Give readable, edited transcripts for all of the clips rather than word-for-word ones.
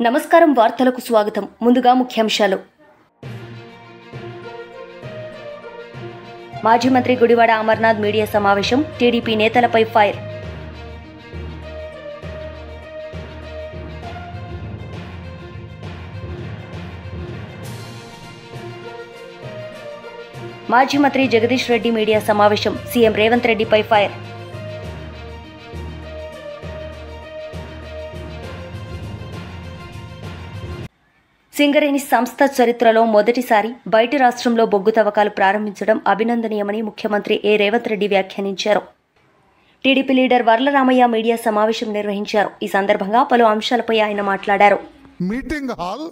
నమస్కారం వార్తలకు స్వాగతం. ముందుగా ముఖ్యాంశాలు. మాజీ మంత్రి గుడివాడ అమర్నాథ్ మీడియా సమావేశం. టీడీపీ నేతలపై ఫైర్. మాజీ మంత్రి జగదీష్ రెడ్డి మీడియా సమావేశం. సీఎం రేవంత్ రెడ్డిపై ఫైర్. సింగరేణి సంస్థ చరిత్రలో మొదటిసారి బయటి రాష్ట్రంలో బొగ్గు తవ్వకాలు ప్రారంభించడం అభినందనీయమని ముఖ్యమంత్రి రేవంత్ రెడ్డి వ్యాఖ్యానించారు. టీడీపీ లీడర్ వర్లరామయ్య మీడియా సమావేశం నిర్వహించారు. ఈ సందర్భంగా పలు అంశాలపై ఆయన మాట్లాడారు. మీటింగ్ హాల్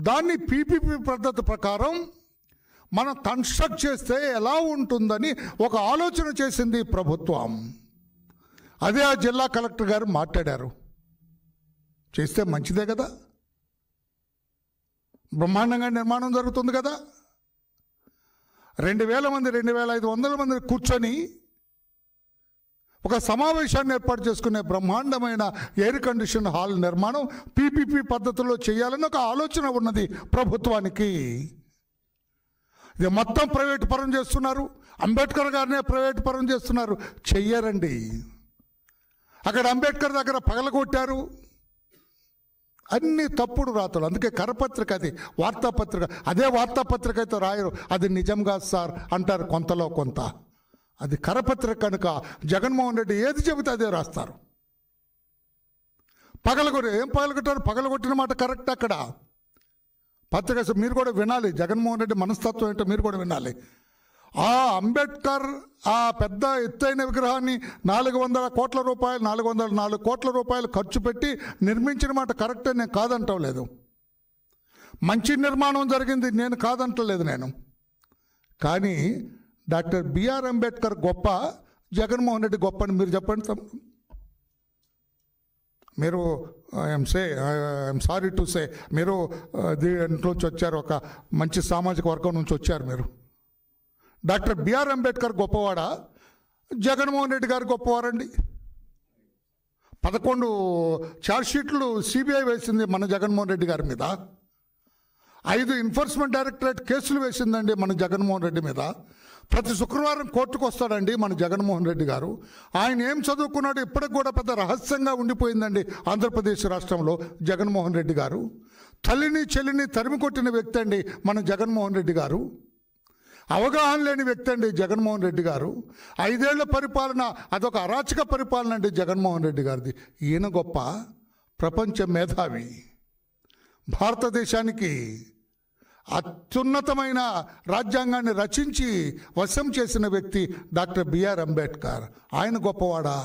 దాన్ని పీపీపీ పద్ధతి ప్రకారం మనం కన్స్ట్రక్ట్ చేస్తే ఎలా ఉంటుందని ఒక ఆలోచన చేసింది ప్రభుత్వం. అదే ఆ జిల్లా కలెక్టర్ గారు మాట్లాడారు. చేస్తే మంచిదే కదా, బ్రహ్మాండంగా నిర్మాణం జరుగుతుంది కదా. 2000 మంది 2500 మంది కూర్చొని ఒక సమావేశాన్ని ఏర్పాటు చేసుకునే బ్రహ్మాండమైన ఎయిర్ కండిషన్ హాల్ నిర్మాణం పీపీపీ పద్ధతిలో చేయాలని ఒక ఆలోచన ఉన్నది ప్రభుత్వానికి. ఇది మొత్తం ప్రైవేట్ పరం చేస్తున్నారు. అంబేద్కర్ గారినే ప్రైవేట్ పరం చేస్తున్నారు. చెయ్యరండి. అక్కడ అంబేద్కర్ దగ్గర పగలగొట్టారు. అన్ని తప్పుడు రాతలు. అందుకే కరపత్రిక, అది వార్తాపత్రిక. అదే వార్తాపత్రిక అయితే రాయరు, అది నిజంగా సార్ అంటారు కొంతలో కొంత. అది కరపత్రిక కనుక జగన్మోహన్ రెడ్డి ఏది చెబితే అదే రాస్తారు. ఏం పగలగొట్టారు? పగలగొట్టిన మాట కరెక్ట్. అక్కడ పత్రిక మీరు కూడా వినాలి. జగన్మోహన్ రెడ్డి మనస్తత్వం ఏంటో మీరు కూడా వినాలి. ఆ అంబేద్కర్ ఆ పెద్ద ఎత్తైన విగ్రహాన్ని 400 కోట్ల రూపాయలు 404 కోట్ల రూపాయలు ఖర్చు పెట్టి నిర్మించిన మాట కరెక్టే, నేను కాదంటలేదు. మంచి నిర్మాణం జరిగింది, నేను కాదంటలేదు నేను. కానీ డాక్టర్ బిఆర్ అంబేద్కర్ గొప్ప, జగన్మోహన్ రెడ్డి గొప్ప అని మీరు చెప్పండి. మీరు ఐఎమ్ సారీ టు సే, మీరు దీంట్లోంచి వచ్చారు, ఒక మంచి సామాజిక వర్గం నుంచి వచ్చారు మీరు. డాక్టర్ బిఆర్ అంబేద్కర్ గొప్పవాడా, జగన్మోహన్ రెడ్డి గారు గొప్పవారండి? 11 ఛార్జ్షీట్లు సిబిఐ వేసింది మన జగన్మోహన్ రెడ్డి గారి మీద. 5 ఎన్ఫోర్స్మెంట్ డైరెక్టరేట్ కేసులు వేసిందండి మన జగన్మోహన్ రెడ్డి మీద. ప్రతి శుక్రవారం కోర్టుకు వస్తాడండి మన జగన్మోహన్ రెడ్డి గారు. ఆయన ఏం చదువుకున్నాడు ఇప్పటికి కూడా పెద్ద రహస్యంగా ఉండిపోయిందండి ఆంధ్రప్రదేశ్ రాష్ట్రంలో జగన్మోహన్ రెడ్డి గారు. తల్లిని చెల్లిని తరిమి కొట్టిన వ్యక్తి అండి మన జగన్మోహన్ రెడ్డి గారు. అవగాహన లేని వ్యక్తి అండి జగన్మోహన్ రెడ్డి గారు. 5 ఏళ్ల పరిపాలన అదొక అరాచక పరిపాలన అండి జగన్మోహన్ రెడ్డి గారిది. ఈయన గొప్ప, ప్రపంచ మేధావి, భారతదేశానికి అత్యున్నతమైన రాజ్యాంగాన్ని రచించి వశం చేసిన వ్యక్తి డాక్టర్ బిఆర్ అంబేద్కర్. ఆయన గొప్పవాడా?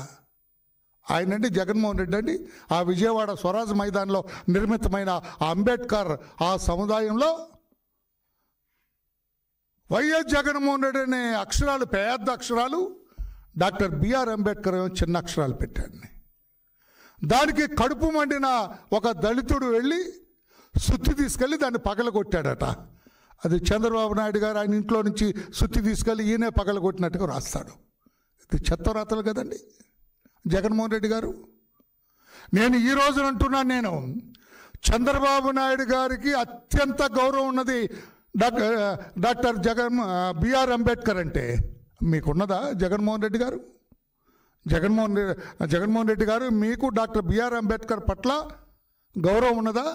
ఆయనండి జగన్మోహన్ రెడ్డి అండి. ఆ విజయవాడ స్వరాజ్ మైదాన్లో నిర్మితమైన ఆ అంబేద్కర్ ఆ సముదాయంలో వైఎస్ జగన్మోహన్ రెడ్డి అనే అక్షరాలు పెద్ద అక్షరాలు, డాక్టర్ బిఆర్ అంబేద్కర్ చిన్న అక్షరాలు పెట్టాడు. దానికి కడుపు మండిన ఒక దళితుడు వెళ్ళి సుత్తి తీసుకెళ్ళి దాన్ని పగలగొట్టాడట. అది చంద్రబాబు నాయుడు గారు ఆయన ఇంట్లో నుంచి సుత్తి తీసుకెళ్ళి ఈయనే పగలగొట్టినట్టుగా రాస్తాడు. ఇది చెత్త రాతలు కదండి జగన్మోహన్ రెడ్డి గారు. నేను ఈ రోజున అంటున్నాను, నేను చంద్రబాబు నాయుడు గారికి అత్యంత గౌరవం ఉన్నది డాక్టర్ బిఆర్ అంబేద్కర్ అంటే. మీకున్నదా జగన్మోహన్ రెడ్డి గారు? జగన్మోహన్ రెడ్డి గారు మీకు డాక్టర్ బిఆర్ అంబేద్కర్ పట్ల గౌరవం ఉన్నదా?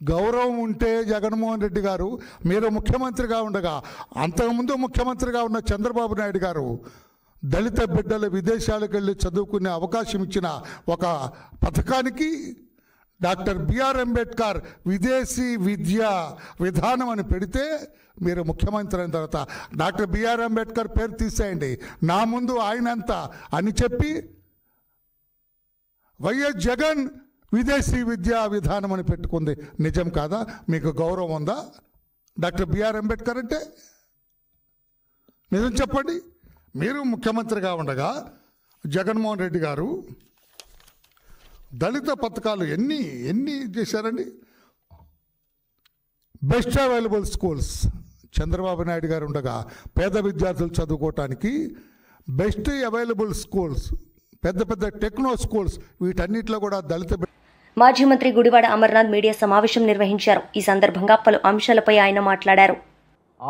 గౌరవం ఉంటే జగన్మోహన్ రెడ్డి గారు మీరు ముఖ్యమంత్రిగా ఉండగా, అంతకుముందు ముఖ్యమంత్రిగా ఉన్న చంద్రబాబు నాయుడు గారు దళిత బిడ్డలు విదేశాలకు వెళ్ళి చదువుకునే అవకాశం ఇచ్చిన ఒక పథకానికి డాక్టర్ బిఆర్ అంబేద్కర్ విదేశీ విద్యా విధానం అని పెడితే, మీరు ముఖ్యమంత్రి అయిన తర్వాత డాక్టర్ బిఆర్ అంబేద్కర్ పేరు తీసేయండి, నా ముందు ఆయనంతా అని చెప్పి వైఎస్ జగన్ విదేశీ విద్యా విధానం అని పెట్టుకుంది. నిజం కాదా? మీకు గౌరవం ఉందా డాక్టర్ బిఆర్ అంబేద్కర్ అంటే? నిజం చెప్పండి. మీరు ముఖ్యమంత్రిగా ఉండగా జగన్మోహన్ రెడ్డి గారు దళిత పథకాలు ఎన్ని చేశారండి? Best available schools Chandrababu Naidu గారు ఉండగా పేద విద్యార్థులు చదువుకోవటానికి బెస్ట్ అవైలబుల్ స్కూల్స్, పెద్ద పెద్ద టెక్నో స్కూల్స్, వీటన్నిటిలో కూడా దళిత మాజీ మంత్రి గుడివాడ అమర్నాథ్ మీడియా సమావేశం నిర్వహించారు. ఈ సందర్భంగా పలు అంశాలపై ఆయన మాట్లాడారు.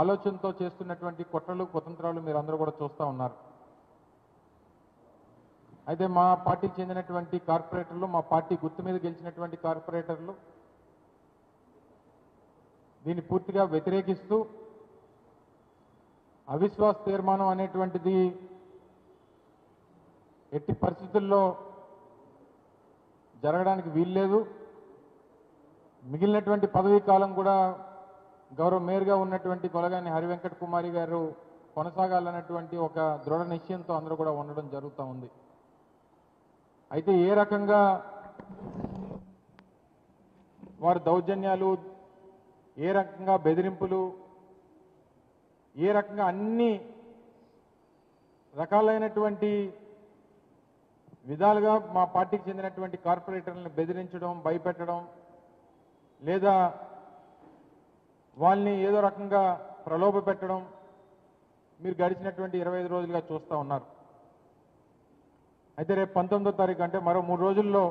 ఆలోచనతో చేస్తున్నటువంటి కుట్రలు కుతంత్రాలు మీరందరూ కూడా చూస్తూ ఉన్నారు. అయితే మా పార్టీకి చెందినటువంటి కార్పొరేటర్లు, మా పార్టీ గుర్తు మీద గెలిచినటువంటి కార్పొరేటర్లు దీన్ని పూర్తిగా వ్యతిరేకిస్తూ అవిశ్వాస తీర్మానం అనేటువంటిది ఎట్టి పరిస్థితుల్లో జరగడానికి వీల్లేదు, మిగిలినటువంటి పదవీ కాలం కూడా గౌరవ మేయర్గా ఉన్నటువంటి కొలగాని హరివెంకట కుమారి గారు కొనసాగాలన్నటువంటి ఒక దృఢ నిశ్చయంతో అందరూ కూడా ఉండడం జరుగుతూ ఉంది. అయితే ఏ రకంగా వారి దౌర్జన్యాలు, ఏ రకంగా బెదిరింపులు, ఏ రకంగా అన్ని రకాలైనటువంటి విధాలుగా మా పార్టీకి చెందినటువంటి కార్పొరేటర్లను బెదిరించడం, భయపెట్టడం, లేదా వాళ్ళని ఏదో రకంగా ప్రలోభ పెట్టడం మీరు గడిచినటువంటి 25 రోజులుగా చూస్తూ ఉన్నారు. అయితే రేపు 19వ తారీఖు అంటే మరో 3 రోజుల్లో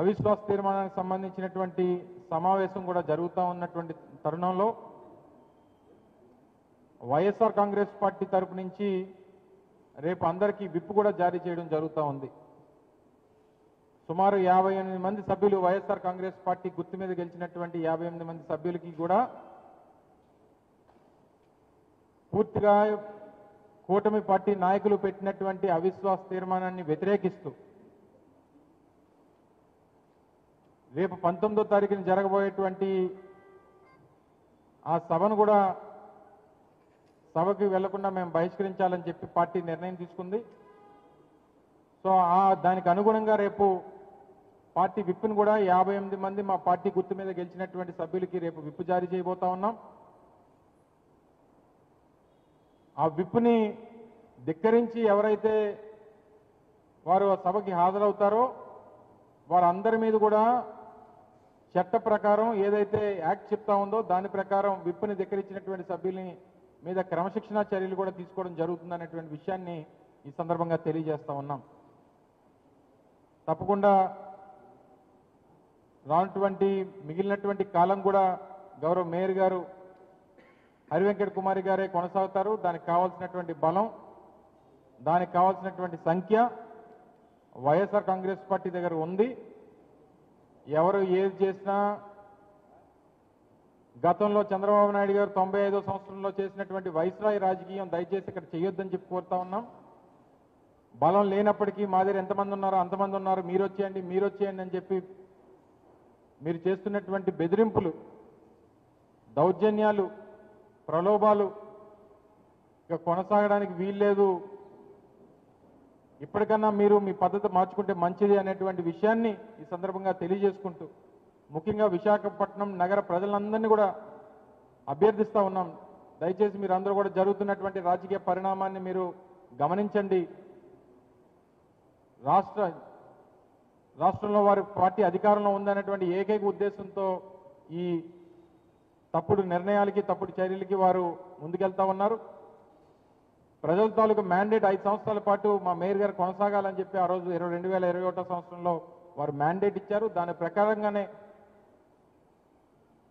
అవిశ్వాస తీర్మానానికి సంబంధించినటువంటి సమావేశం కూడా జరుగుతూ ఉన్నటువంటి తరుణంలో వైఎస్ఆర్ కాంగ్రెస్ పార్టీ తరపు నుంచి రేపు అందరికీ విప్ కూడా జారీ చేయడం జరుగుతూ ఉంది. సుమారు 58 మంది సభ్యులు, వైఎస్ఆర్ కాంగ్రెస్ పార్టీ గుర్తు మీద గెలిచినటువంటి 58 మంది సభ్యులకి కూడా పూర్తిగా కూటమి పార్టీ నాయకులు పెట్టినటువంటి అవిశ్వాస తీర్మానాన్ని వ్యతిరేకిస్తూ రేపు 19వ తారీఖున జరగబోయేటువంటి ఆ సభను కూడా సభకి వెళ్లకుండా మేము బహిష్కరించాలని చెప్పి పార్టీ నిర్ణయం తీసుకుంది. సో దానికి అనుగుణంగా రేపు పార్టీ విప్ను కూడా 58 మంది మా పార్టీ గుర్తు మీద గెలిచినటువంటి సభ్యులకి రేపు విప్ జారీ చేయబోతా ఉన్నాం. ఆ విప్ని ధిక్కరించి ఎవరైతే వారు సభకి హాజరవుతారో వారందరి మీద కూడా చట్ట ప్రకారం ఏదైతే యాక్ట్ చెప్తా ఉందో దాని ప్రకారం విప్ని ధిక్కరించినటువంటి సభ్యుల్ని మీద క్రమశిక్షణా చర్యలు కూడా తీసుకోవడం జరుగుతుందనేటువంటి విషయాన్ని ఈ సందర్భంగా తెలియజేస్తా ఉన్నాం. తప్పకుండా రానటువంటి మిగిలినటువంటి కాలం కూడా గౌరవ మేయర్ గారు హరివెంకట కుమారి గారే కొనసాగుతారు. దానికి కావాల్సినటువంటి బలం, దానికి కావాల్సినటువంటి సంఖ్య వైఎస్ఆర్ కాంగ్రెస్ పార్టీ దగ్గర ఉంది. ఎవరు ఏది చేసినా గతంలో చంద్రబాబు నాయుడు గారు 95వ సంవత్సరంలో చేసినటువంటి వైస్రాయ్ రాజకీయం దయచేసి ఇక్కడ చేయొద్దని చెప్పి కోరుతా ఉన్నాం. బలం లేనప్పటికీ మా దగ్గర ఎంతమంది ఉన్నారో అంతమంది ఉన్నారు, మీరు వచ్చేయండి అని చెప్పి మీరు చేస్తున్నటువంటి బెదిరింపులు, దౌర్జన్యాలు, ప్రలోభాలు ఇక కొనసాగడానికి వీల్లేదు. ఇప్పటికన్నా మీరు మీ పద్ధతి మార్చుకుంటే మంచిది అనేటువంటి విషయాన్ని ఈ సందర్భంగా తెలియజేసుకుంటూ ముఖ్యంగా విశాఖపట్నం నగర ప్రజలందరినీ కూడా అభ్యర్థిస్తూ ఉన్నాం. దయచేసి మీరు అందరూ కూడా జరుగుతున్నటువంటి రాజకీయ పరిణామాన్ని మీరు గమనించండి. రాష్ట్రంలో వారి పార్టీ అధికారంలో ఉందనేటువంటి ఏకైక ఉద్దేశంతో ఈ తప్పుడు నిర్ణయాలకి, తప్పుడు చర్యలకి వారు ముందుకెళ్తా ఉన్నారు. ప్రజల తాలూకు మ్యాండేట్ 5 సంవత్సరాల పాటు మా మేయర్ గారు కొనసాగాలని చెప్పి ఆ రోజు 2021 సంవత్సరంలో వారు మ్యాండేట్ ఇచ్చారు. దాని ప్రకారంగానే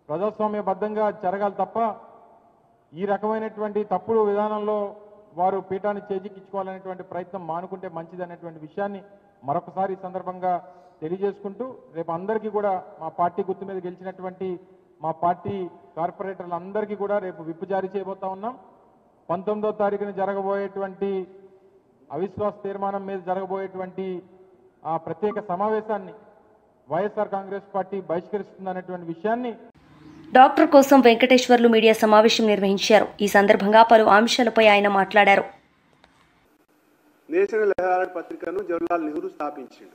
ప్రజాస్వామ్యబద్ధంగా జరగాలి తప్ప ఈ రకమైనటువంటి తప్పుడు విధానంలో వారు పీఠాన్ని చేజిక్కించుకోవాలనేటువంటి ప్రయత్నం మానుకుంటే మంచిది అనేటువంటి విషయాన్ని మరొకసారి ఈ సందర్భంగా తెలియజేసుకుంటూ రేపు అందరికీ కూడా మా పార్టీ గుర్తు మీద గెలిచినటువంటి మా పార్టీ కార్పొరేటర్లందరికీ కూడా రేపు విప్ జారీ చేయబోతా ఉన్నాం. 19వ తారీఖున జరగబోయేటువంటి అవిశ్వాస తీర్మానం మీద జరగబోయేటువంటి ఆ ప్రత్యేక సమావేశాన్ని వైఎస్ఆర్ కాంగ్రెస్ పార్టీ బహిష్కరిస్తుందనేటువంటి విషయాన్ని డాక్టర్ కోసం వెంకటేశ్వర్లు మీడియా సమావేశం నిర్వహించారు. ఈ సందర్భంగా పలు అంశాలపై ఆయన మాట్లాడారు. నేషనల్ హెరాల్డ్ పత్రికను జవహర్లాల్ నెహ్రూ స్థాపించాడు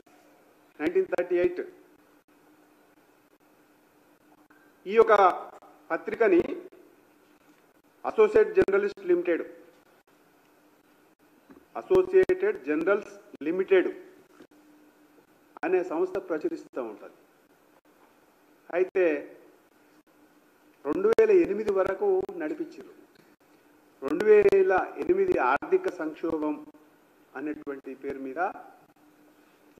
1938. ఈ యొక్క పత్రికని అసోసియేటెడ్ జర్నల్స్ లిమిటెడ్ అనే సంస్థ ప్రచురిస్తూ ఉంటుంది. అయితే 2008 వరకు నడిపించారు. 2008 ఆర్థిక సంక్షోభం అనేటువంటి పేరు మీద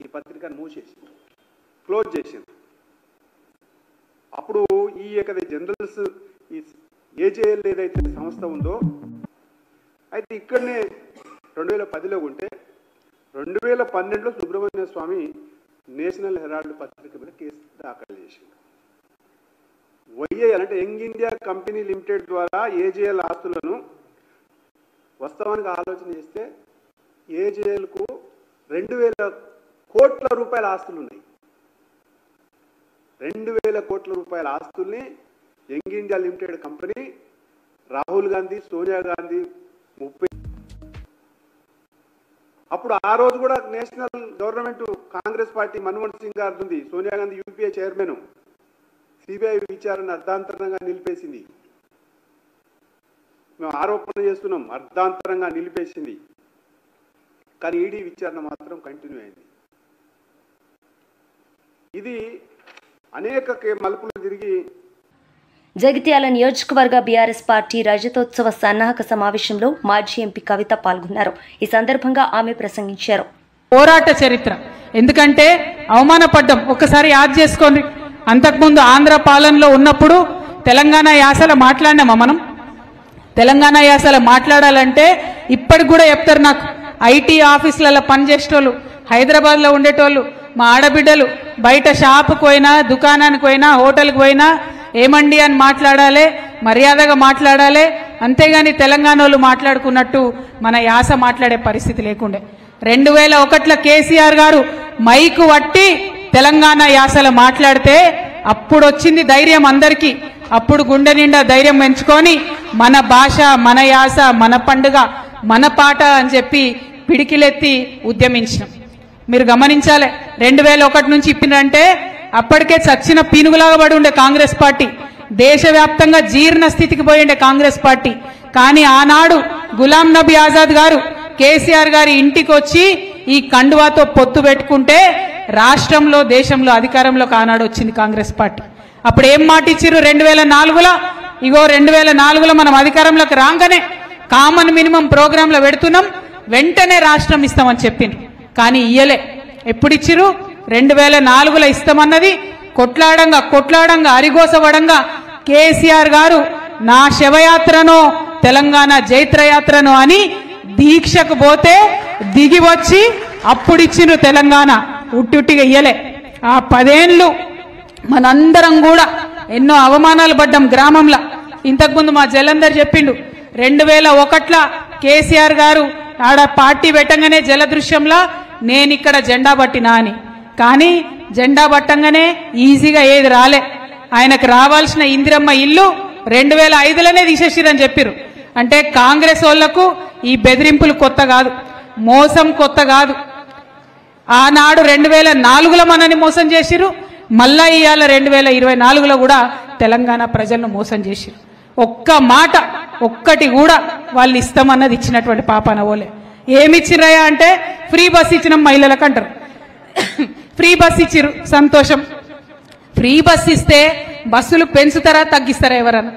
ఈ పత్రికను మూసేసింది, క్లోజ్ చేసింది. అప్పుడు ఈ జనరల్స్ ఈ ఏజేఎల్ ఏదైతే సంస్థ ఉందో అయితే ఇక్కడనే 2010లో ఉంటే 2012లో సుబ్రహ్మణ్య స్వామి నేషనల్ హెరాల్డ్ పత్రిక మీద కేసు దాఖలు చేసింది. వైఏఎల్ అంటే యంగ్ ఇండియా కంపెనీ లిమిటెడ్ ద్వారా ఏజేఎల్ ఆస్తులను వాస్తవానికి ఆలోచన చేస్తే ఏజేఎల్కు 2000 కోట్ల రూపాయల ఆస్తులు ఉన్నాయి. 2000 కోట్ల రూపాయల ఆస్తుల్ని young India limited company Rahul Gandhi, Sonia Gandhi 30 అప్పుడు ఆ రోజు కూడా national government Congress party Manmohan Singh గారు ఉంది, Sonia Gandhi UPA chairman, CBI విచారణ అర్ధాంతరంగా నిలిపేసింది. మేము ఆరోపణ చేస్తున్నాం, అర్ధాంతరంగా నిలిపేసింది. కానీ ఈడీ విచారణ మాత్రం కంటిన్యూ అయింది. ఇది అనేక మలుపులు తిరిగి. జగిత్యాల నియోజకవర్గ బీఆర్ఎస్ పార్టీ రజతోత్సవ సన్నాహక సమావేశంలో మాజీ ఎంపీ కవిత పాల్గొన్నారు. ఈ సందర్భంగా ఆమె ప్రసంగించారు. పోరాట చరిత్ర, ఎందుకంటే అవమానపడ్డం. ఒక్కసారి యాద్ చేసుకోండి, అంతకుముందు ఆంధ్ర పాలనలో ఉన్నప్పుడు తెలంగాణ యాసలో మాట్లాడినామా మనం? తెలంగాణ యాసలో మాట్లాడాలంటే ఇప్పటికి కూడా చెప్తారు నాకు, ఐటీ ఆఫీసులలో పనిచేసేటోళ్ళు, హైదరాబాద్లో ఉండేటోళ్ళు, మా ఆడబిడ్డలు బయట షాపుకు పోయినా, దుకాణానికి పోయినా, హోటల్కి పోయినా ఏమండి అని మాట్లాడాలి, మర్యాదగా మాట్లాడాలి. అంతేగాని తెలంగాణ వాళ్ళు మాట్లాడుకున్నట్టు మన యాస మాట్లాడే పరిస్థితి లేకుండే. 2001లో కేసీఆర్ గారు మైకు వట్టి తెలంగాణ యాసలో మాట్లాడితే అప్పుడు వచ్చింది ధైర్యం అందరికీ. అప్పుడు గుండె నిండా ధైర్యం పెంచుకొని మన భాష, మన యాస, మన పండుగ, మన పాట అని చెప్పి పిడికిలెత్తి ఉద్యమించినాం. మీరు గమనించాలి, 2001 నుంచి ఇప్పినంటే అప్పటికే చచ్చిన పీనుగులాగా పడి ఉండే కాంగ్రెస్ పార్టీ, దేశవ్యాప్తంగా జీర్ణ స్థితికి పోయిండే కాంగ్రెస్ పార్టీ. కానీ ఆనాడు గులాం నబీ ఆజాద్ గారు కేసీఆర్ గారి ఇంటికి వచ్చి ఈ కండువాతో పొత్తు పెట్టుకుంటే రాష్ట్రంలో, దేశంలో అధికారంలోకి ఆనాడు వచ్చింది కాంగ్రెస్ పార్టీ. అప్పుడు ఏం మాట ఇచ్చిర్రు 2004లో? ఇగో 2004లో మనం అధికారంలోకి రాగానే కామన్ మినిమం ప్రోగ్రాంలో పెడుతున్నాం, వెంటనే రాష్ట్రం ఇస్తామని చెప్పిండ్రు. కానీ ఇయ్యలే. ఎప్పుడు ఇచ్చిర్రు? 2004లో ఇస్తామన్నది కొట్లాడంగా అరిగోసవడంగా కేసీఆర్ గారు నా శవయాత్రనో తెలంగాణ జైత్రయాత్రనో అని దీక్షకు పోతే దిగి వచ్చి అప్పుడు ఇచ్చిండ్రు తెలంగాణ. ఉట్టిగా ఇయ్యలే. ఆ 10 ఏళ్ళు మనందరం కూడా ఎన్నో అవమానాలు పడ్డాం గ్రామంలో. ఇంతకుముందు మా జలంధర్ చెప్పిండు, 2001లో కేసీఆర్ గారు ఆడ పార్టీ పెట్టంగానే జలదృశ్యంలో నేను ఇక్కడ జెండా పట్టినా అని. కానీ జెండా పట్టంగానే ఈజీగా ఏది రాలే. ఆయనకు రావాల్సిన ఇందిరమ్మ ఇల్లు 2005లోనే తీసేసిరని చెప్పిరు. అంటే కాంగ్రెస్ వాళ్లకు ఈ బెదిరింపులు కొత్త కాదు, మోసం కొత్త కాదు. ఆనాడు 2004లో మనని మోసం చేసిరు, మళ్ళా ఇవాళ 2024లో కూడా తెలంగాణ ప్రజలను మోసం చేసిరు. ఒక్క మాట ఒక్కటి కూడా వాళ్ళు ఇస్తామన్నది ఇచ్చినటువంటి పాపాన ఓలే. ఏమిచ్చిరయా అంటే ఫ్రీ బస్ ఇచ్చిన మహిళలకు అంటారు. ఫ్రీ బస్ ఇచ్చిరు, సంతోషం. ఫ్రీ బస్ ఇస్తే బస్సులు పెంచుతారా తగ్గిస్తారా? ఎవరన్నా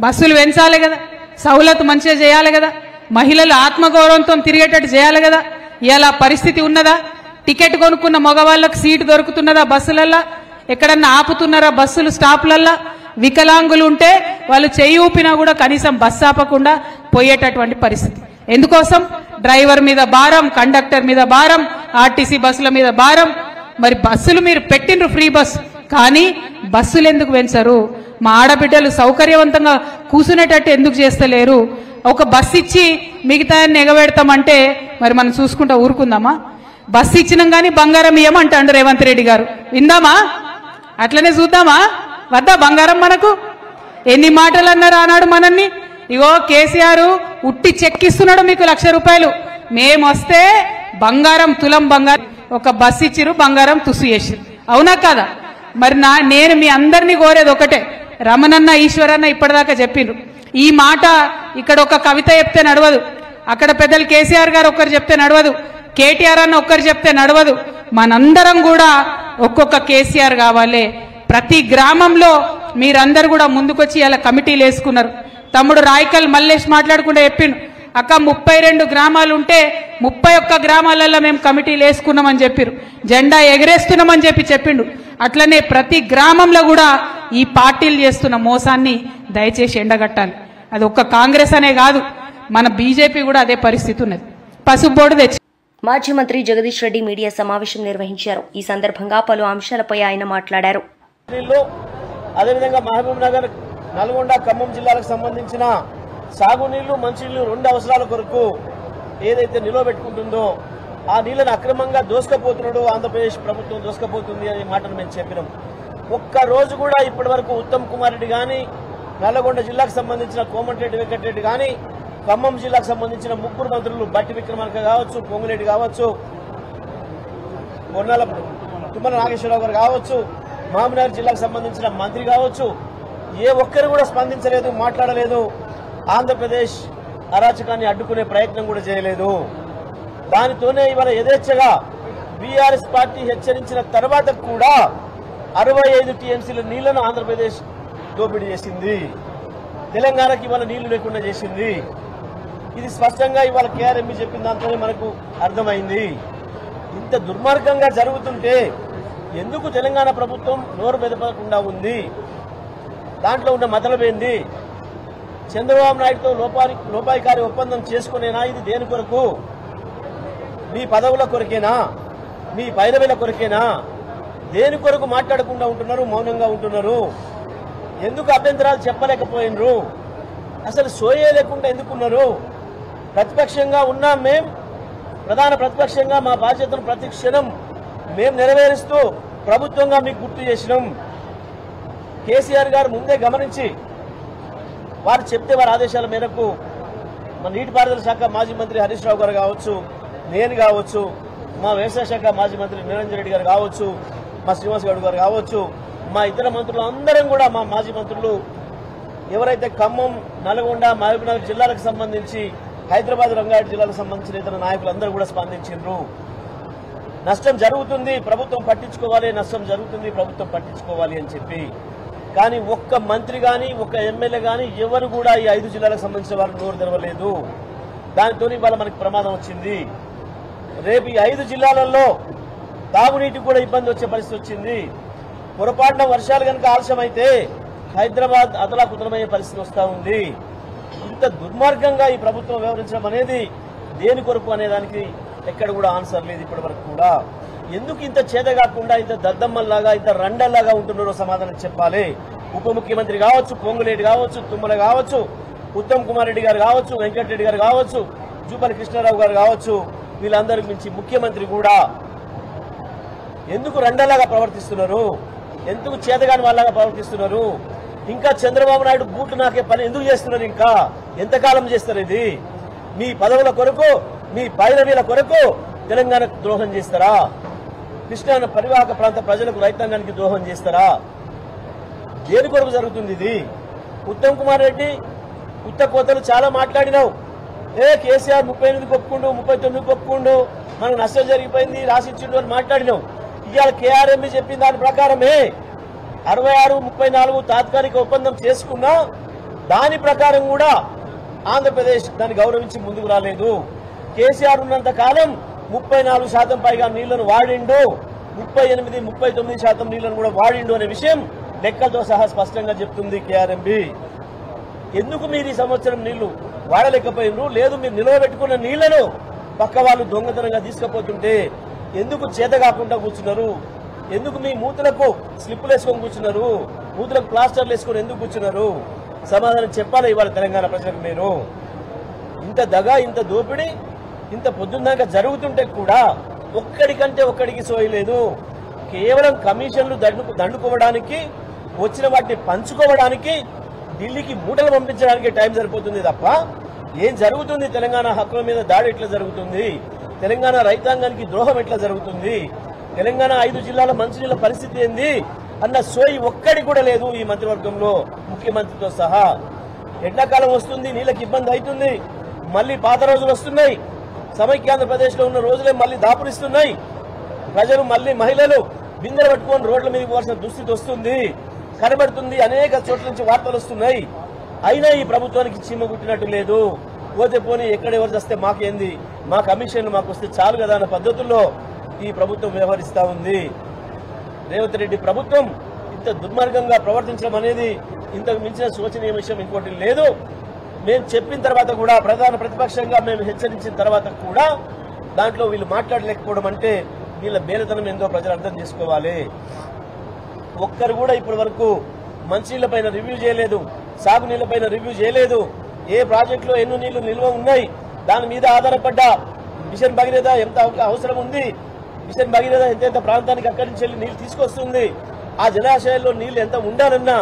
బస్సులు పెంచాలి కదా, సౌలత్ మంచిగా చేయాలి కదా, మహిళలు ఆత్మగౌరవంతో తిరిగేటట్టు చేయాలి కదా. ఇలా పరిస్థితి ఉన్నదా? టికెట్ కొనుక్కున్న మగవాళ్ళకు సీటు దొరుకుతున్నదా బస్సులల్లా? ఎక్కడన్నా ఆపుతున్నారా బస్సులు స్టాప్లల్లా? వికలాంగులు ఉంటే వాళ్ళు చెయ్యి ఊపినా కూడా కనీసం బస్సు ఆపకుండా పోయేటటువంటి పరిస్థితి. ఎందుకోసం? డ్రైవర్ మీద భారం, కండక్టర్ మీద భారం, ఆర్టీసీ బస్సుల మీద భారం. మరి బస్సులు మీరు పెట్టినరు ఫ్రీ బస్సు, కానీ బస్సులు ఎందుకు పెంచరు? మా ఆడబిడ్డలు సౌకర్యవంతంగా కూర్చునేటట్టు ఎందుకు చేస్తలేరు? ఒక బస్సు ఇచ్చి మిగతా ఎగబెడతామంటే మరి మనం చూసుకుంటా ఊరుకుందామా? బస్సు ఇచ్చినాం కానీ బంగారం ఇయ్యమంటాడు రేవంత్ రెడ్డి గారు. విందామా? అట్లనే చూద్దామా? వద్దా బంగారం మనకు? ఎన్ని మాటలు అన్నారు ఆనాడు మనల్ని. ఇగో కేసీఆర్ ఉట్టి చెక్కిస్తున్నాడు మీకు 1,00,000 రూపాయలు, మేము వస్తే బంగారం తులం బంగారం. ఒక బస్సు ఇచ్చిరు, బంగారం తుస్సు చేసిరు. అవునా కాదా? మరి నేను మీ అందరినీ కోరేది ఒకటే, రమణన్న ఈశ్వరన్న ఇప్పటిదాకా చెప్పిండ్రు ఈ మాట. ఇక్కడ ఒక కవిత చెప్తే నడవదు, అక్కడ పెద్దలు కేసీఆర్ గారు ఒక్కరు చెప్తే నడవదు, కేటీఆర్ అన్న ఒక్కరు చెప్తే నడవదు. మనందరం కూడా ఒక్కొక్క కేసీఆర్ కావాలి. ప్రతి గ్రామంలో మీరందరూ కూడా ముందుకొచ్చి ఇలా కమిటీలు వేసుకున్నారు. తమ్ముడు రాయకల్ మల్లేష్ మాట్లాడుకుంటే చెప్పిండు, అక్క 32 గ్రామాలు ఉంటే 31 గ్రామాలలో మేము కమిటీలు వేసుకున్నామని చెప్పారు, జెండా ఎగరేస్తున్నామని చెప్పిండు. అట్లనే ప్రతి గ్రామంలో కూడా ఈ పార్టీలు చేస్తున్న మోసాన్ని దయచేసి ఎండగట్టాలి. అది ఒక్క కాంగ్రెస్ అనే కాదు, మన బీజేపీ కూడా అదే పరిస్థితి ఉన్నది. పసుపు బోర్డు తెచ్చి మాజీ మంత్రి జగదీష్ రెడ్డి మీడియా సమావేశం నిర్వహించారు. ఈ సందర్భంగా పలు అంశాలపై ఆయన మాట్లాడారు. అదేవిధంగా మహబూబ్ నగర్, నల్గొండ, ఖమ్మం జిల్లాలకు సంబంధించిన సాగునీళ్లు, మంచినీళ్లు 2 అవసరాల కొరకు ఏదైతే నిల్వ పెట్టుకుంటుందో ఆ నీళ్లను అక్రమంగా దోసుకపోతున్నాడు ఆంధ్రప్రదేశ్ ప్రభుత్వం, దోసుకపోతుంది అనే మాటను మేము చెప్పినాం. ఒక్క రోజు కూడా ఇప్పటి వరకు ఉత్తమ్ కుమార్ రెడ్డి కానీ, నల్లగొండ జిల్లాకు సంబంధించిన కోమటిరెడ్డి వెంకటరెడ్డి కానీ, ఖమ్మం జిల్లాకు సంబంధించిన 3 మంత్రులు బట్టి విక్రమార్క కావచ్చు, పొంగులేటి కావచ్చు, తుమ్మల నాగేశ్వరరావు గారు కావచ్చు, మహబూబ్నగర్ జిల్లాకు సంబంధించిన మంత్రి కావచ్చు, ఏ ఒక్కరు కూడా స్పందించలేదు, మాట్లాడలేదు. ఆంధ్రప్రదేశ్ అరాచకాన్ని అడ్డుకునే ప్రయత్నం కూడా చేయలేదు. దానితోనే ఇవాళ యథేచ్ఛగా బీఆర్ఎస్ పార్టీ హెచ్చరించిన తర్వాత కూడా 65 టీఎంసీల నీళ్లను ఆంధ్రప్రదేశ్ దోపిడీ చేసింది. తెలంగాణకి ఇవాళ నీళ్లు లేకుండా చేసింది. ఇది స్పష్టంగా ఇవాళ కేఆర్ఎంబీ చెప్పిన దాంతోనే మనకు అర్థమైంది. ఇంత దుర్మార్గంగా జరుగుతుంటే ఎందుకు తెలంగాణ ప్రభుత్వం నోరు మెదపకుండా ఉంది? దాంట్లో ఉన్న మతలబేంది? చంద్రబాబు నాయుడుతో లోపాయికారి ఒప్పందం చేసుకునేనా? ఇది దేని కొరకు? మీ పదవుల కొరకేనా? మీ పైరవీల కొరకేనా? దేని కొరకు మాట్లాడకుండా ఉంటున్నారు, మౌనంగా ఉంటున్నారు? ఎందుకు అభ్యంతరాలు చెప్పలేకపోయినరు? అసలు సోయే లేకుండా ఎందుకున్నారు? ప్రతిపక్షంగా ఉన్నాం మేం, ప్రధాన ప్రతిపక్షంగా మా బాధ్యతను ప్రతి క్షణం మేము నెరవేరుస్తూ ప్రభుత్వంగా మీకు గుర్తు చేసినాం. కేసీఆర్ గారు ముందే గమనించి వారు చెప్తే వారి ఆదేశాల మేరకు మా నీటిపారుదల శాఖ మాజీ మంత్రి హరీష్ రావు గారు కావచ్చు, నేను కావచ్చు, మా వ్యవసాయ శాఖ మాజీ మంత్రి నిరంజన్ రెడ్డి గారు కావచ్చు, మా శ్రీనివాస్ గౌడ్ గారు కావచ్చు, మా ఇతర మంత్రులు అందరం కూడా, మా మాజీ మంత్రులు ఎవరైతే ఖమ్మం, నల్గొండ, మహబూబ్నగర్ జిల్లాలకు సంబంధించి, హైదరాబాద్, రంగారెడ్డి జిల్లాలకు సంబంధించిన ఇతర నాయకులందరూ కూడా స్పందించారు. నష్టం జరుగుతుంది, ప్రభుత్వం పట్టించుకోవాలి, నష్టం జరుగుతుంది, ప్రభుత్వం పట్టించుకోవాలి అని చెప్పి. కానీ ఒక్క మంత్రి కానీ, ఒక్క ఎమ్మెల్యే కానీ ఎవరు కూడా ఈ 5 జిల్లాలకు సంబంధించిన వారు నోరు తెరవలేదు. దానితో ఇవాళ మనకి ప్రమాదం వచ్చింది. రేపు ఈ 5 జిల్లాలలో తాగునీటికి కూడా ఇబ్బంది వచ్చే పరిస్థితి వచ్చింది. పొరపాటున వర్షాలు కనుక ఆలస్యమైతే హైదరాబాద్ అతలాకుతలమయ్యే పరిస్థితి వస్తూ ఉంది. ఇంత దుర్మార్గంగా ఈ ప్రభుత్వం వ్యవహరించడం అనేది దేని కొరకు అనేదానికి ఎక్కడ కూడా ఆన్సర్ లేదు ఇప్పటి వరకు కూడా. ఎందుకు ఇంత చేత కాకుండా, ఇంత దద్దమ్మల్లాగా, ఇంత రండల్లాగా ఉంటున్నారో సమాధానం చెప్పాలి. ఉప ముఖ్యమంత్రి కావచ్చు, పొంగులేటి కావచ్చు, తుమ్మల కావచ్చు, ఉత్తమ్ కుమార్ రెడ్డి గారు కావచ్చు, వెంకటరెడ్డి గారు కావచ్చు, జూపల్లి కృష్ణారావు గారు కావచ్చు, వీళ్ళందరికి మించి ముఖ్యమంత్రి కూడా ఎందుకు రండల్లాగా ప్రవర్తిస్తున్నారు? ఎందుకు చేతగాని వాళ్ళగా ప్రవర్తిస్తున్నారు? ఇంకా చంద్రబాబు నాయుడు బూట్లు నాకే పని ఎందుకు చేస్తున్నారు? ఇంకా ఎంతకాలం చేస్తారు? ఇది మీ పదవుల కొరకు, మీ పైరవీల కొరకు తెలంగాణకు ద్రోహం చేస్తారా? కృష్ణా పరివాహక ప్రాంత ప్రజలకు, రైతాంగానికి ద్రోహం చేస్తారా? దేని కొరకు జరుగుతుంది ఇది? ఉత్తమ్ కుమార్ రెడ్డి ఉత్త కోతలు చాలా మాట్లాడినావు. కేసీఆర్ 38 ఒప్పుకుండు, 39 ఒప్పుకుండు, మనకు నష్టం జరిగిపోయింది, రాసిచ్చిండు అని మాట్లాడినావు. ఇవాళ కేఆర్ఎంబీ చెప్పిన దాని ప్రకారమే 66, 34 తాత్కాలిక ఒప్పందం చేసుకున్నా దాని ప్రకారం కూడా ఆంధ్రప్రదేశ్ దాన్ని గౌరవించి ముందుకు రాలేదు. కేసీఆర్ ఉన్నంత కాలం 34% పైగా నీళ్లను వాడిండు, 38, 39% నీళ్లను కూడా వాడిండు అనే విషయం లెక్కలతో సహా స్పష్టంగా చెప్తుంది కేఆర్ఎంబీ. ఎందుకు మీరు ఈ సంవత్సరం నీళ్లు వాడలేకపోయినరు? లేదు, మీరు నిలవబెట్టుకున్న నీళ్లను పక్క వాళ్ళు దొంగతనంగా తీసుకుపోతుంటే ఎందుకు చేత కాకుండా కూర్చున్నారు? ఎందుకు మీ మూతులకు స్లిప్పులు వేసుకొని కూర్చున్నారు? మూతులకు ప్లాస్టర్లు వేసుకొని ఎందుకు కూర్చున్నారు? సమాధానం చెప్పాలి ఇవాళ తెలంగాణ ప్రజలకు. మీరు ఇంత దగా, ఇంత దోపిడీ ఇంత పొద్దున్నాక జరుగుతుంటే కూడా ఒక్కడికంటే ఒక్కడికి సోయలేదు. కేవలం కమిషన్లు దండుకోవడానికి, వచ్చిన వాటిని పంచుకోవడానికి, ఢిల్లీకి మూటలు పంపించడానికి టైం సరిపోతుంది తప్ప ఏం జరుగుతుంది? తెలంగాణ హక్కుల మీద దాడి ఎట్లా జరుగుతుంది? తెలంగాణ రైతాంగానికి ద్రోహం ఎట్లా జరుగుతుంది? తెలంగాణ 5 జిల్లాల మంచినీళ్ళ పరిస్థితి ఏంది అన్న సోయి ఒక్కడి కూడా లేదు ఈ మంత్రివర్గంలో, ముఖ్యమంత్రితో సహా. ఎండాకాలం వస్తుంది, నీళ్ళకి ఇబ్బంది అవుతుంది, మళ్ళీ పాత రోజులు వస్తున్నాయి, సమైక్యాంధ్రప్రదేశ్ లో ఉన్న రోజులే మళ్ళీ దాపురిస్తున్నాయి. ప్రజలు మళ్ళీ, మహిళలు బిందెలు పట్టుకొని రోడ్ల మీద పోవాల్సిన దుస్థితి వస్తుంది, కనబడుతుంది. అనేక చోట్ల నుంచి వార్తలు వస్తున్నాయి. అయినా ఈ ప్రభుత్వానికి చీమ గుట్టినట్టు లేదు. పోతే పోనీ ఎక్కడెవరు వస్తే మాకేంది, మా కమిషన్ మాకు వస్తే చాలు కదా అన్న పద్ధతుల్లో ఈ ప్రభుత్వం వ్యవహరిస్తూ ఉంది. రేవంత్ రెడ్డి ప్రభుత్వం ఇంత దుర్మార్గంగా ప్రవర్తించడం అనేది ఇంతకు మించిన శోచనీయ విషయం ఇంకోటి లేదు. మేము చెప్పిన తర్వాత కూడా, ప్రధాన ప్రతిపక్షంగా మేము హెచ్చరించిన తర్వాత కూడా దాంట్లో వీళ్ళు మాట్లాడలేకపోవడం అంటే వీళ్ళ బేలతనం ఏందో ప్రజలు అర్థం చేసుకోవాలి. ఒక్కరు కూడా ఇప్పటి వరకు మంచినీళ్లపైన రివ్యూ చేయలేదు, సాగునీళ్లపైన రివ్యూ చేయలేదు. ఏ ప్రాజెక్టులో ఎన్ని నీళ్లు నిల్వ ఉన్నాయి, దాని మీద ఆధారపడ్డ మిషన్ భగీరథ ఎంత అవసరం ఉంది, మిషన్ భగీరథ ఎంత ప్రాంతానికి అక్కడి నుంచి వెళ్ళి నీళ్లు తీసుకొస్తుంది, ఆ జలాశయాల్లో నీళ్లు ఎంత ఉండాలన్నా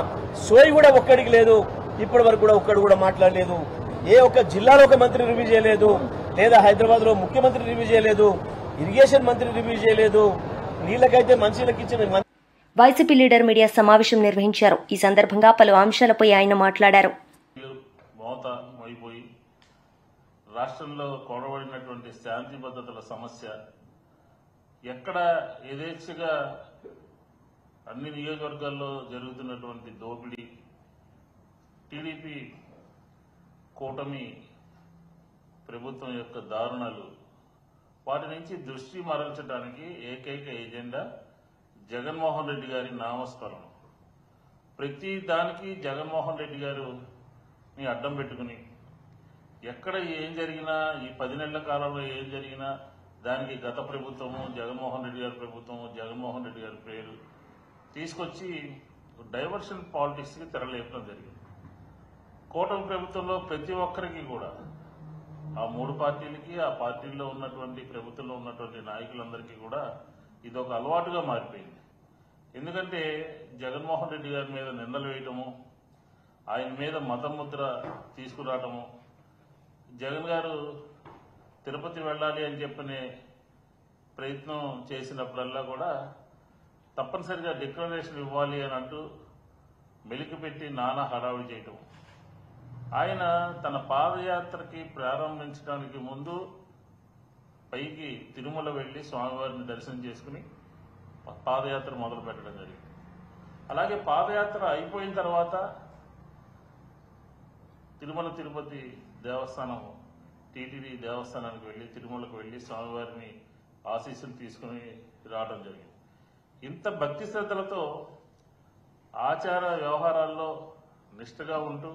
సోయి కూడా ఒక్కడికి లేదు. ఇప్పటి వరకు కూడా ఒక్కడు కూడా మాట్లాడలేదు. ఏ ఒక్క జిల్లాలో ఒక మంత్రి రివ్యూ చేయలేదు, లేదా హైదరాబాద్ లో ముఖ్యమంత్రి రివ్యూ చేయలేదు, ఇరిగేషన్ మంత్రి రివ్యూ చేయలేదు. నీళ్లకైతే మంచిలకు ఇచ్చిన వైసీపీ లీడర్ మీడియా సమావేశం నిర్వహించారు. ఈ సందర్భంగా పలు అంశాలపై ఆయన మాట్లాడారు. రాష్ట్రంలో కొడబడినటువంటి శాంతి భద్రతల సమస్య ఎక్కడ యథేచ్ఛగా అన్ని నియోజకవర్గాల్లో జరుగుతున్నటువంటి దోపిడీ, టీడీపీ కూటమి ప్రభుత్వం యొక్క దారుణాలు, వాటి నుంచి దృష్టి మరల్చడానికి ఏకైక ఎజెండా జగన్మోహన్ రెడ్డి గారి నామస్మరణం. ప్రతి దానికి జగన్మోహన్ రెడ్డి గారిని అడ్డం పెట్టుకుని ఎక్కడ ఏం జరిగినా, ఈ 10 నెలల కాలంలో ఏం జరిగినా దానికి గత ప్రభుత్వము, జగన్మోహన్ రెడ్డి గారి ప్రభుత్వము, జగన్మోహన్ రెడ్డి గారి పేరు తీసుకొచ్చి డైవర్షన్ పాలిటిక్స్కి తెరలేపడం జరిగింది. కూటమి ప్రభుత్వంలో ప్రతి ఒక్కరికి కూడా, ఆ 3 పార్టీలకి, ఆ పార్టీల్లో ఉన్నటువంటి ప్రభుత్వంలో ఉన్నటువంటి నాయకులందరికీ కూడా ఇది ఒక అలవాటుగా మారిపోయింది. ఎందుకంటే జగన్మోహన్ రెడ్డి గారి మీద నిందలు వేయటము, ఆయన మీద మతముద్ర తీసుకురావటము, జగన్ గారు తిరుపతి వెళ్ళాలి అని చెప్పనే ప్రయత్నం చేసినప్పుడల్లా కూడా తప్పనిసరిగా డిక్లరేషన్ ఇవ్వాలి అని అంటూ మెలికిపెట్టి నానా హడావిడి చేయటం. ఆయన తన పాదయాత్రకి ప్రారంభించడానికి ముందు పైకి తిరుమల వెళ్లి స్వామివారిని దర్శనం చేసుకుని పాదయాత్ర మొదలు పెట్టడం జరిగింది. అలాగే పాదయాత్ర అయిపోయిన తర్వాత తిరుమల తిరుపతి దేవస్థానం, టీటీడీ దేవస్థానానికి వెళ్లి తిరుమలకు వెళ్లి స్వామివారిని ఆశీస్సులు తీసుకుని రావడం జరిగింది. ఇంత భక్తి శ్రద్ధలతో ఆచార వ్యవహారాల్లో నిష్ఠగా ఉంటూ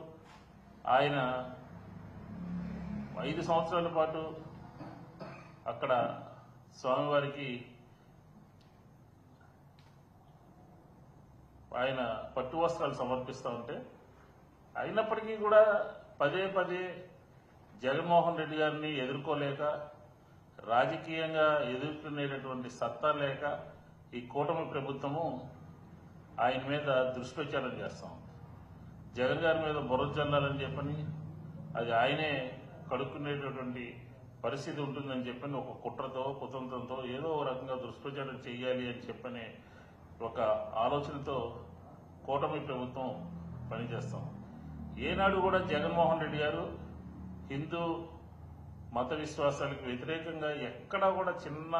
ఆయన 5 సంవత్సరాల పాటు అక్కడ స్వామివారికి ఆయన పట్టు వస్త్రాలు సమర్పిస్తూ ఉంటే, అయినప్పటికీ కూడా పదే పదే జగన్మోహన్ రెడ్డి గారిని ఎదుర్కోలేక, రాజకీయంగా ఎదుర్కొనేటటువంటి సత్తా లేక ఈ కూటమి ప్రభుత్వము ఆయన మీద దుష్ప్రచారం చేస్తాం. జగన్ గారి మీద బురద జల్లాలని చెప్పని, అది ఆయనే కడుక్కునేటటువంటి పరిస్థితి ఉంటుందని చెప్పని ఒక కుట్రతో, కుతంత్రంతో ఏదో ఒక రకంగా దుష్ప్రచారం చేయాలి అని చెప్పని ఒక ఆలోచనతో కూటమి ప్రభుత్వం పనిచేస్తాం. ఏనాడు కూడా జగన్మోహన్ రెడ్డి గారు హిందూ మత విశ్వాసాలకు వ్యతిరేకంగా ఎక్కడా కూడా చిన్న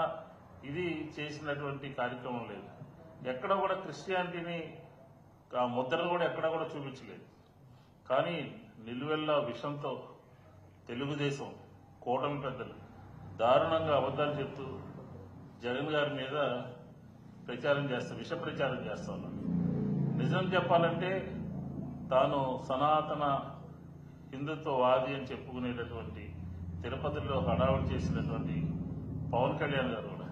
ఇది చేసినటువంటి కార్యక్రమం లేదు. ఎక్కడ కూడా క్రిస్టియానిటీని ఆ ముద్రను కూడా ఎక్కడా కూడా చూపించలేదు. కానీ నిలువెల్లా విషంతో తెలుగుదేశం కూటమి పెద్దలు దారుణంగా అబద్ధాలు చెప్తూ జగన్ గారి మీద ప్రచారం చేస్తూ, విష ప్రచారం చేస్తా ఉన్నారు. నిజం చెప్పాలంటే తాను సనాతన హిందుత్వవాది అని చెప్పుకునేటటువంటి తిరుపతిలో హడావుడి చేసినటువంటి పవన్ కళ్యాణ్ గారు కూడా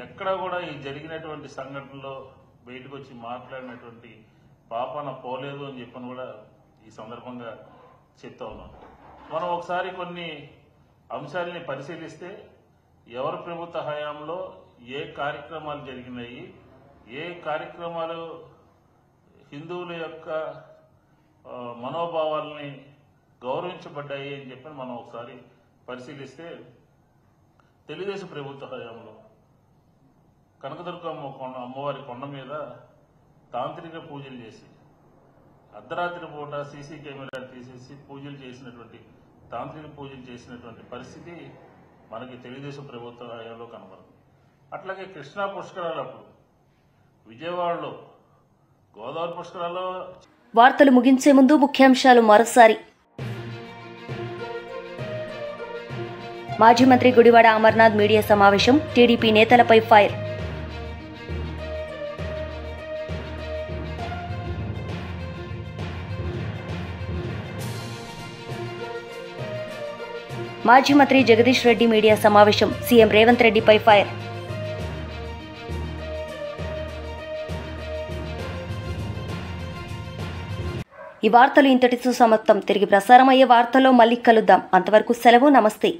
ఎక్కడా కూడా ఈ జరిగినటువంటి సంఘటనలో బయటకు వచ్చి మాట్లాడినటువంటి పాపన పోలేదు అని చెప్పని కూడా ఈ సందర్భంగా చెప్తా ఉన్నాను. మనం ఒకసారి కొన్ని అంశాలని పరిశీలిస్తే ఎవరి ప్రభుత్వ హయాంలో ఏ కార్యక్రమాలు జరిగినాయి, ఏ కార్యక్రమాలు హిందువుల యొక్క మనోభావాలని గౌరవించబడ్డాయి అని చెప్పి మనం ఒకసారి పరిశీలిస్తే, తెలుగుదేశం ప్రభుత్వ హయాంలో కనకదుర్గమ్మ అమ్మవారి కొండ మీద తాంత్రిక పూజలు చేసి, అర్ధరాత్రి పూట సీసీ కెమెరాలు తీసేసి పూజలు చేసినటువంటి, తాంత్రిక పూజలు చేసినటువంటి పరిస్థితి మనకి తెలుగుదేశం ప్రభుత్వ హయాంలో కనబడుతుంది. అట్లాగే కృష్ణా పుష్కరాలప్పుడు విజయవాడలో గోదావరి పుష్కరాల్లో. వార్తలు ముగించే ముందు ముఖ్యాంశాలు మరోసారి. మాజీ మంత్రి గుడివాడ అమర్నాథ్ మీడియా సమావేశం, టీడీపీ నేతలపై ఫైర్. మాజీ మంత్రి జగదీష్ రెడ్డి మీడియా సమావేశం, సీఎం రేవంత్ రెడ్డిపై ఫైర్. ఈ వార్తలు ఇంతటితో సమాప్తం. తిరిగి ప్రసారం అయ్యే వార్తల్లో మళ్ళీ కలుద్దాం. అంతవరకు సెలవు. నమస్తే.